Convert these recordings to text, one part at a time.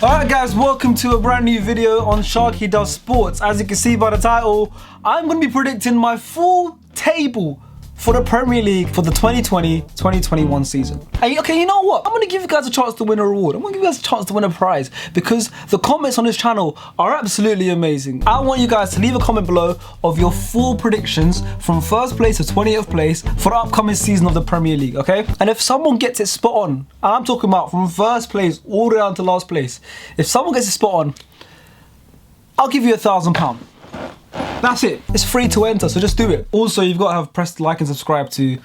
Alright guys, welcome to a brand new video on Sharky Does Sports. As you can see by the title, I'm going to be predicting my full table for the Premier League for the 2020-2021 season. Hey, okay, you know what? I'm going to give you guys a chance to win a reward. I'm going to give you guys a chance to win a prize because the comments on this channel are absolutely amazing. I want you guys to leave a comment below of your full predictions from first place to 20th place for the upcoming season of the Premier League, okay? And if someone gets it spot on, and I'm talking about from first place all the way down to last place, if someone gets it spot on, I'll give you £1,000. That's it. It's free to enter, so just do it. Also, you've got to have pressed like and subscribe to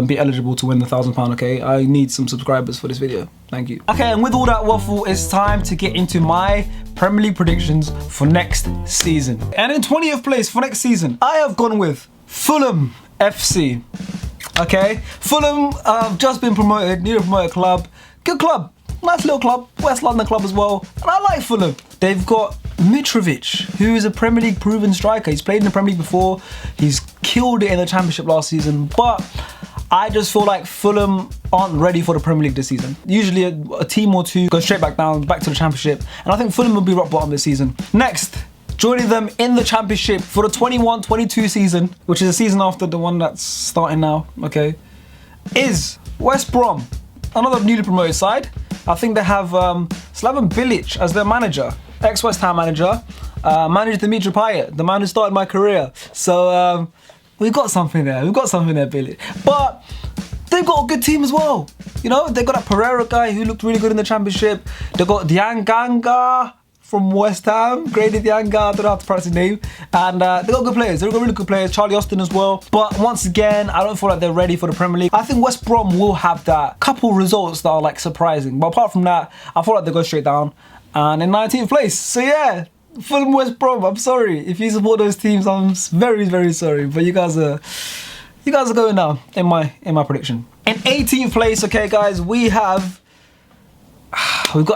be eligible to win the £1,000, okay? I need some subscribers for this video. Thank you. Okay, and with all that waffle, it's time to get into my Premier League predictions for next season. And in 20th place for next season, I have gone with Fulham FC. Okay? Fulham have just been promoted, new promoted club. Good club. Nice little club. West London club as well. And I like Fulham. They've got Mitrovic, who is a Premier League proven striker. He's played in the Premier League before. He's killed it in the Championship last season. But I just feel like Fulham aren't ready for the Premier League this season. Usually a team or two go straight back down, back to the Championship. And I think Fulham will be rock bottom this season. Next, joining them in the Championship for the 21-22 season, which is a season after the one that's starting now, okay, is West Brom. Another newly promoted side. I think they have Slaven Bilic as their manager, ex-West Ham manager, managed Dimitri Payet, the man who started my career. So we've got something there. We've got something there, Bilic. But they've got a good team as well. You know, they've got that Pereira guy who looked really good in the Championship. They've got Dianganga from West Ham, Grady Dianga, I don't know how to pronounce his name. And they've got good players, they've got really good players, Charlie Austin as well. But once again, I don't feel like they're ready for the Premier League. I think West Brom will have that couple results that are like surprising. But apart from that, I feel like they go straight down. And in 19th place, so yeah, Fulham West Brom, I'm sorry. If you support those teams, I'm very, very sorry. But you guys are going down in my prediction. In 18th place, okay guys, we've got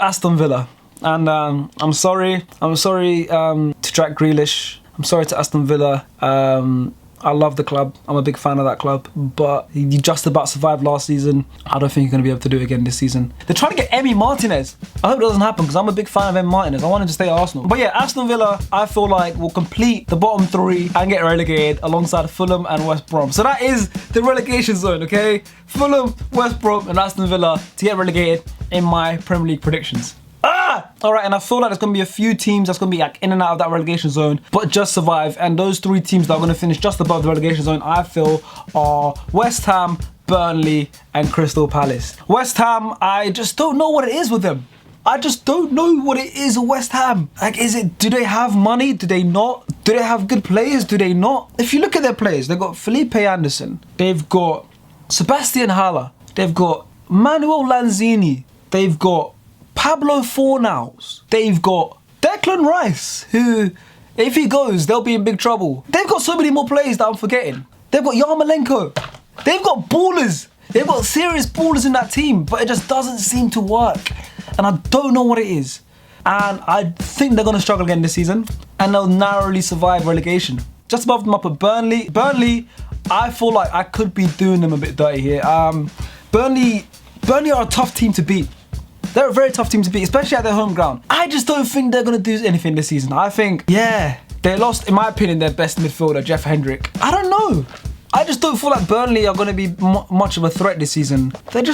Aston Villa. And I'm sorry to Jack Grealish. I'm sorry to Aston Villa. I love the club. I'm a big fan of that club. But you just about survived last season. I don't think you're going to be able to do it again this season. They're trying to get Emi Martinez. I hope it doesn't happen because I'm a big fan of Emi Martinez. I want him to stay at Arsenal. But yeah, Aston Villa, I feel like will complete the bottom three and get relegated alongside Fulham and West Brom. So that is the relegation zone, okay? Fulham, West Brom and Aston Villa to get relegated in my Premier League predictions. Alright, and I feel like there's going to be a few teams that's going to be like in and out of that relegation zone, but just survive. And those three teams that are going to finish just above the relegation zone, I feel, are West Ham, Burnley, and Crystal Palace. West Ham, I just don't know what it is with them. I just don't know what it is with West Ham. Like, do they have money? Do they not? Do they have good players? Do they not? If you look at their players, they've got Felipe Anderson, they've got Sebastian Haller, they've got Manuel Lanzini, they've got Pablo Fornals, they've got Declan Rice, who, if he goes, they'll be in big trouble. They've got so many more players that I'm forgetting. They've got Yarmolenko. They've got ballers. They've got serious ballers in that team, but it just doesn't seem to work. And I don't know what it is. And I think they're going to struggle again this season, and they'll narrowly survive relegation. Just above them up at Burnley. Burnley, I feel like I could be doing them a bit dirty here. Burnley are a tough team to beat. They're a very tough team to beat, especially at their home ground. I just don't think they're going to do anything this season. I think, yeah, they lost, in my opinion, their best midfielder, Jeff Hendrick. I don't know. I just don't feel like Burnley are going to be much of a threat this season. They're a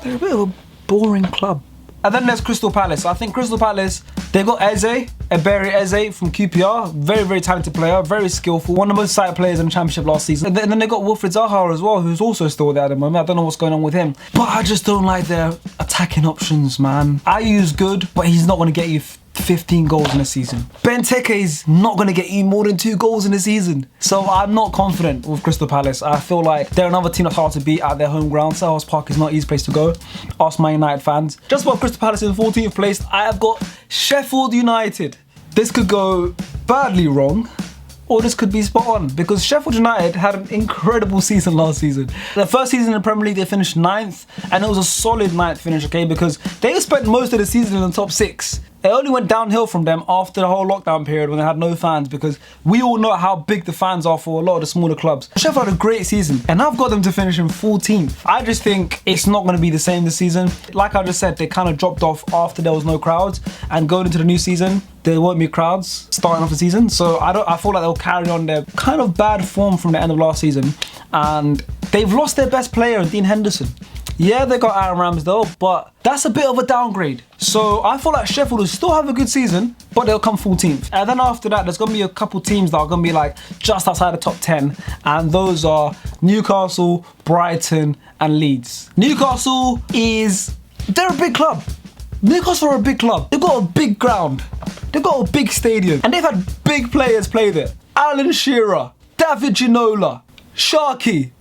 bit of a boring club. And then there's Crystal Palace. I think Crystal Palace, they've got Ebere Eze from QPR. Very, very talented player, very skillful. One of the most exciting players in the Championship last season. And then they've got Wilfried Zaha as well, who's also still there at the moment. I don't know what's going on with him. But I just don't like their attacking options, man. Ayu's good, but he's not going to get you 15 goals in a season. Benteke is not going to get you more than 2 goals in a season. So I'm not confident with Crystal Palace. I feel like they're another team that's hard to beat at their home ground. Selhurst Park is not an easy place to go. Ask Man United fans. Just above Crystal Palace in 14th place, I have got Sheffield United. This could go badly wrong, or this could be spot on, because Sheffield United had an incredible season last season. Their first season in the Premier League, they finished 9th, and it was a solid 9th finish, okay, because they spent most of the season in the top 6. It only went downhill from them after the whole lockdown period when they had no fans, because we all know how big the fans are for a lot of the smaller clubs. Sheffield had a great season, and I've got them to finish in 14th. I just think it's not going to be the same this season. Like I just said, they kind of dropped off after there was no crowds, and going into the new season, there won't be crowds starting off the season. So I feel like they'll carry on their kind of bad form from the end of last season, and they've lost their best player, Dean Henderson. Yeah, they got Aaron Ramsdale, but that's a bit of a downgrade. So I feel like Sheffield will still have a good season, but they'll come 14th. And then after that, there's going to be a couple teams that are going to be like just outside the top 10. And those are Newcastle, Brighton, and Leeds. Newcastle they're a big club. Newcastle are a big club. They've got a big ground. They've got a big stadium. And they've had big players play there. Alan Shearer, David Ginola, Sharky.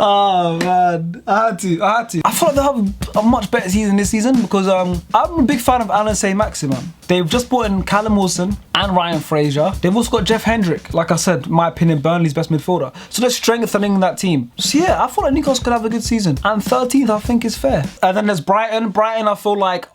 Oh man, I had to. I feel like they'll have a much better season this season because I'm a big fan of Alan Saint-Maximin. They've just brought in Callum Wilson and Ryan Fraser. They've also got Jeff Hendrick, like I said, my opinion, Burnley's best midfielder. So they're strengthening that team. So yeah, I feel like Newcastle could have a good season. And 13th, I think, is fair. And then there's Brighton. Brighton, I feel like,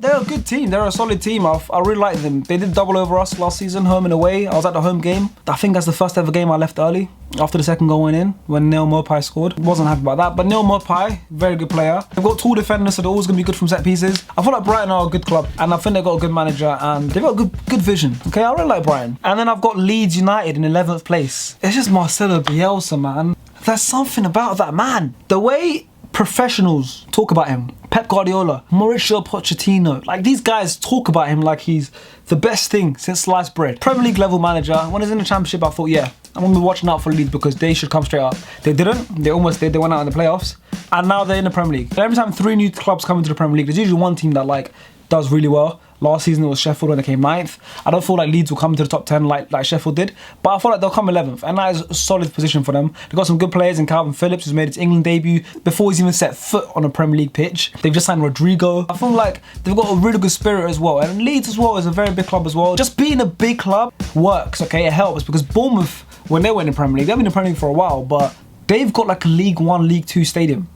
they're a good team. They're a solid team. I really like them. They did double over us last season, home and away. I was at the home game. I think that's the first ever game I left early after the second goal went in when Neil Mopai scored. Wasn't happy about that, but Neil Mopai, very good player. They've got tall defenders, so they're always going to be good from set pieces. I feel like Brighton are a good club, and I think they've got a good manager, and they've got good vision. Okay, I really like Brighton. And then I've got Leeds United in 11th place. It's just Marcelo Bielsa, man. There's something about that man. The way professionals talk about him, Pep Guardiola, Mauricio Pochettino, like these guys talk about him like he's the best thing since sliced bread. Premier League level manager. When he was in the Championship, I thought, yeah, I'm gonna be watching out for Leeds because they should come straight up. They didn't. They almost did. They went out in the playoffs, and now they're in the Premier League. And every time 3 new clubs come into the Premier League, there's usually one team that like does really well. Last season it was Sheffield when they came 9th. I don't feel like Leeds will come into the top 10 like Sheffield did, but I feel like they'll come 11th, and that is a solid position for them. They've got some good players in Calvin Phillips, who's made his England debut before he's even set foot on a Premier League pitch. They've just signed Rodrigo. I feel like they've got a really good spirit as well, and Leeds as well is a very big club as well. Just being a big club works, okay? It helps because Bournemouth, when they went in the Premier League, they've been in the Premier League for a while, but they've got like a League 1, League 2 stadium.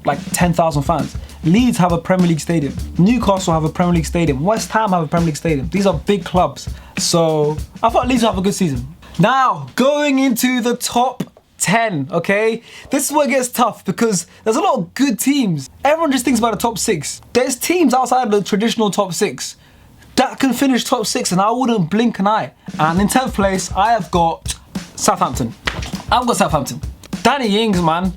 Like 10,000 fans. Leeds have a Premier League stadium. Newcastle have a Premier League stadium. West Ham have a Premier League stadium. These are big clubs. So I thought Leeds will have a good season. Now, going into the top 10, okay? This is where it gets tough because there's a lot of good teams. Everyone just thinks about the top 6. There's teams outside of the traditional top 6 that can finish top 6 and I wouldn't blink an eye. And in 10th place, I have got Southampton. I've got Southampton. Danny Ings, man.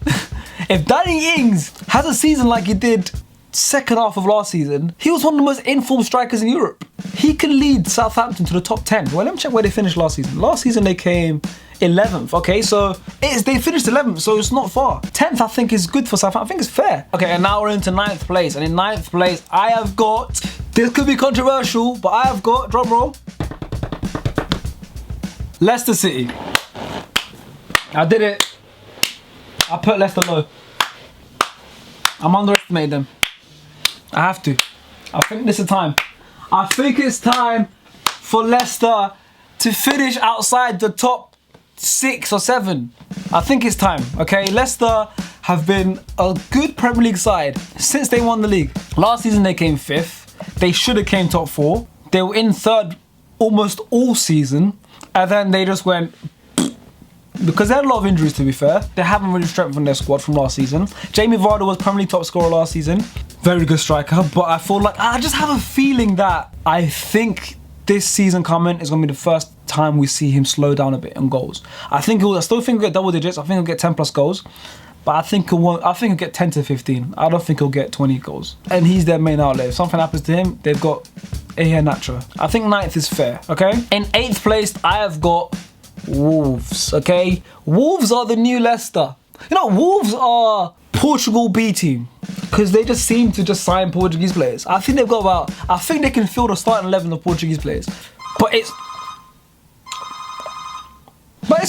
If Danny Ings has a season like he did second half of last season, he was one of the most informed strikers in Europe. He can lead Southampton to the top 10. Well, let me check where they finished last season. Last season they came 11th, okay? So they finished 11th, so it's not far. 10th, I think, is good for Southampton. I think it's fair. Okay, and now we're into 9th place. And in 9th place, I have got, this could be controversial, but I have got, drum roll, Leicester City. I did it. I put Leicester low. I'm underestimating them. I have to. I think this is time. I think it's time for Leicester to finish outside the top 6 or 7. I think it's time, okay? Leicester have been a good Premier League side since they won the league. Last season they came 5th. They should have came top 4. They were in 3rd almost all season, and then they just went, because they had a lot of injuries, to be fair. They haven't really strengthened their squad from last season. Jamie Vardy was Premier League top scorer last season. Very good striker, but I feel like, I just have a feeling that I think this season coming is going to be the first time we see him slow down a bit in goals. I still think he'll get double digits. I think he'll get 10 plus goals. But I think he'll get 10 to 15. I don't think he'll get 20 goals. And he's their main outlet. If something happens to him, they've got Ehe Nacho. I think 9th is fair, okay? In 8th place, I have got Wolves, okay? Wolves are the new Leicester. You know, Wolves are Portugal B team because they just seem to just sign Portuguese players. I think they've got I think they can fill the starting 11 of Portuguese players. But it's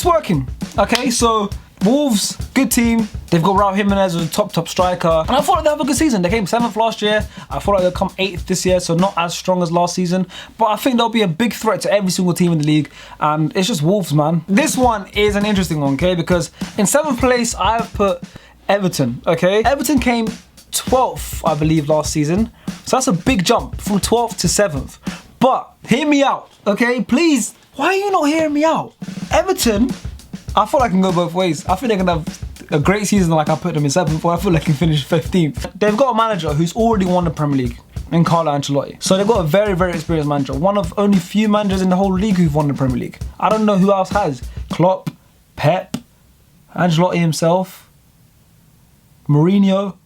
working, okay? So Wolves, good team. They've got Raul Jimenez as a top striker. And I thought like they have a good season. They came 7th last year. I thought like they'll come 8th this year, so not as strong as last season. But I think they'll be a big threat to every single team in the league. And it's just Wolves, man. This one is an interesting one, okay? Because in 7th place, I've put Everton, okay? Everton came 12th, I believe, last season. So that's a big jump from 12th to 7th. But hear me out, okay? Please, why are you not hearing me out? Everton, I feel like I can go both ways. I think they're gonna have a great season like I put them in 7th, or I feel like they can finish 15th. They've got a manager who's already won the Premier League in Carlo Ancelotti. So they've got a very, very experienced manager. One of only few managers in the whole league who've won the Premier League. I don't know who else has. Klopp, Pep, Ancelotti himself, Mourinho.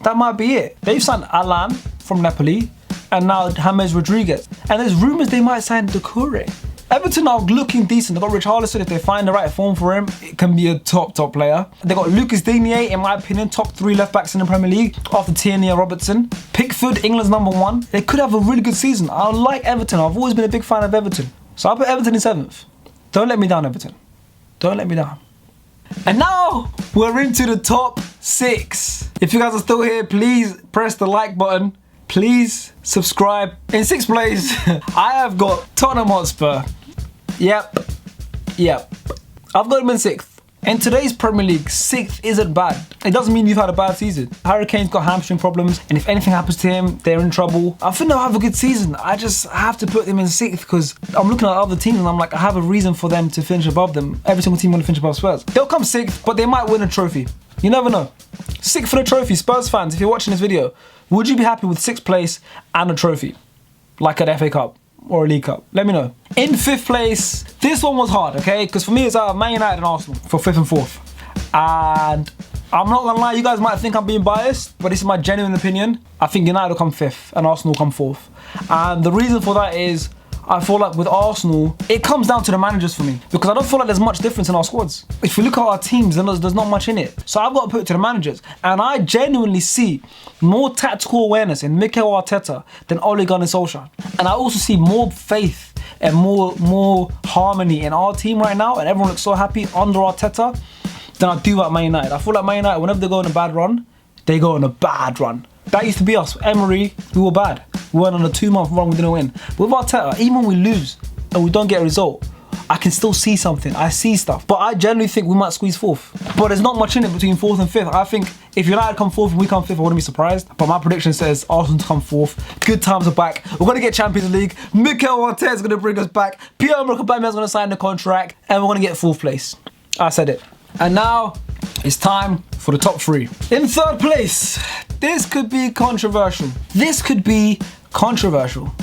That might be it. They've signed Alan from Napoli and now James Rodriguez. And there's rumours they might sign Doucouré. Everton are looking decent. They've got Richarlison. If they find the right form for him, it can be a top player. They've got Lucas Digne, in my opinion, top 3 left backs in the Premier League after Tierney and Robertson. Pickford, England's #1. They could have a really good season. I like Everton. I've always been a big fan of Everton. So I put Everton in 7th. Don't let me down, Everton. Don't let me down. And now we're into the top 6. If you guys are still here, please press the like button. Please subscribe. In 6th place, I have got Tottenham Hotspur. Yep. I've got them in 6th. In today's Premier League, 6th isn't bad. It doesn't mean you've had a bad season. Harry Kane's got hamstring problems, and if anything happens to him, they're in trouble. I think they'll have a good season. I just have to put them in 6th because I'm looking at other teams and I'm like, I have a reason for them to finish above them. Every single team want to finish above Spurs. They'll come 6th, but they might win a trophy. You never know. 6th for the trophy. Spurs fans, if you're watching this video, would you be happy with 6th place and a trophy? Like an FA Cup or a League Cup? Let me know. In 5th place, this one was hard, okay? Because for me, it's Man United and Arsenal for 5th and 4th. And I'm not gonna lie, you guys might think I'm being biased, but this is my genuine opinion. I think United will come 5th and Arsenal will come 4th. And the reason for that is, I feel like with Arsenal, it comes down to the managers for me. Because I don't feel like there's much difference in our squads. If you look at our teams, then there's not much in it. So I've got to put it to the managers. And I genuinely see more tactical awareness in Mikel Arteta than Ole Gunnar Solskjaer. And I also see more faith and more harmony in our team right now. And everyone looks so happy under Arteta than I do at Man United. I feel like Man United, whenever they go on a bad run, they go on a bad run. That used to be us. Emery, we were bad. We went on a 2-month run, we didn't win. With Arteta, even when we lose and we don't get a result, I can still see something. I see stuff. But I generally think we might squeeze 4th. But there's not much in it between 4th and 5th. I think if United come 4th and we come 5th, I wouldn't be surprised. But my prediction says Arsenal to come 4th. Good times are back. We're going to get Champions League. Mikel Arteta is going to bring us back. Pierre-Emerick Aubameyang is going to sign the contract. And we're going to get 4th place. I said it. And now it's time for the top 3. In 3rd place, this could be controversial.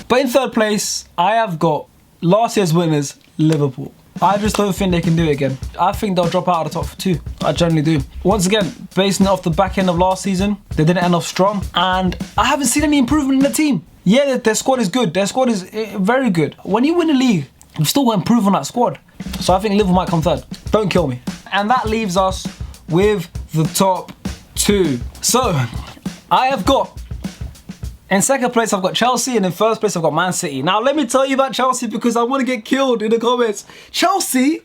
But in 3rd place, I have got last year's winners, Liverpool. I just don't think they can do it again. I think they'll drop out of the top 2. I generally do. Once again, basing it off the back end of last season, they didn't end off strong. And I haven't seen any improvement in the team. Yeah, their squad is good. Their squad is very good. When you win a league, you still got to improve on that squad. So I think Liverpool might come 3rd. Don't kill me. And that leaves us with the top 2. So, I have got, in 2nd place, I've got Chelsea, and in 1st place, I've got Man City. Now, let me tell you about Chelsea because I want to get killed in the comments. Chelsea.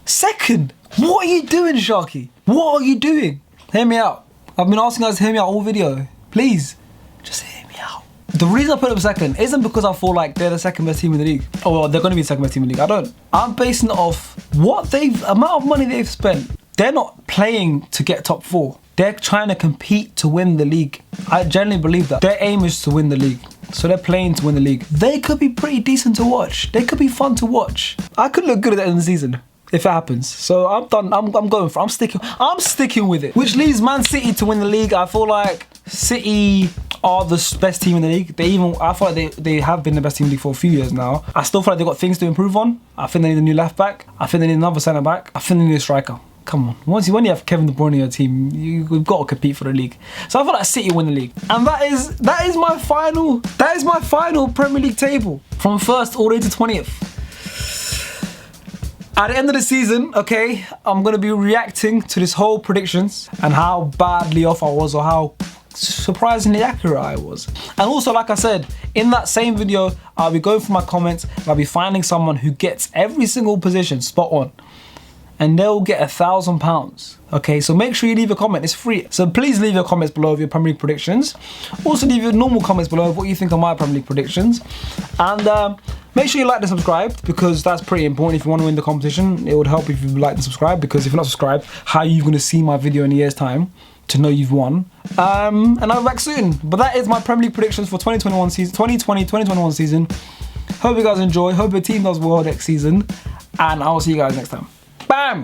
2nd. What are you doing, Sharky? What are you doing? Hear me out. I've been asking you guys to hear me out all video. Please, just hear me out. The reason I put them 2nd isn't because I feel like they're the 2nd best team in the league. Oh, well, they're going to be the 2nd best team in the league. I don't. I'm basing it off amount of money they've spent. They're not playing to get top 4. They're trying to compete to win the league. I genuinely believe that. Their aim is to win the league. So they're playing to win the league. They could be pretty decent to watch. They could be fun to watch. I could look good at the end of the season if it happens. So I'm done. I'm sticking with it. Which leaves Man City to win the league. I feel like City are the best team in the league. I feel like they have been the best team in the league for a few years now. I still feel like they've got things to improve on. I think they need a new left back. I think they need another centre back. I think they need a striker. Come on, when you have Kevin De Bruyne in your team, you've got to compete for the league. So I feel like City win the league, and that is my final Premier League table from 1st all the way to 20th. At the end of the season, okay, I'm gonna be reacting to this whole predictions and how badly off I was or how surprisingly accurate I was. And also, like I said, in that same video, I'll be going through my comments and I'll be finding someone who gets every single position spot on. And they'll get £1,000. Okay, so make sure you leave a comment. It's free. So please leave your comments below of your Premier League predictions. Also leave your normal comments below of what you think of my Premier League predictions. And make sure you like and subscribe because that's pretty important if you want to win the competition. It would help if you like and subscribe because if you're not subscribed, how are you going to see my video in a year's time? to know you've won. And I'll be back soon. But that is my Premier League predictions for 2020-2021 season. Hope you guys enjoy. Hope your team does well next season. And I will see you guys next time. Bam!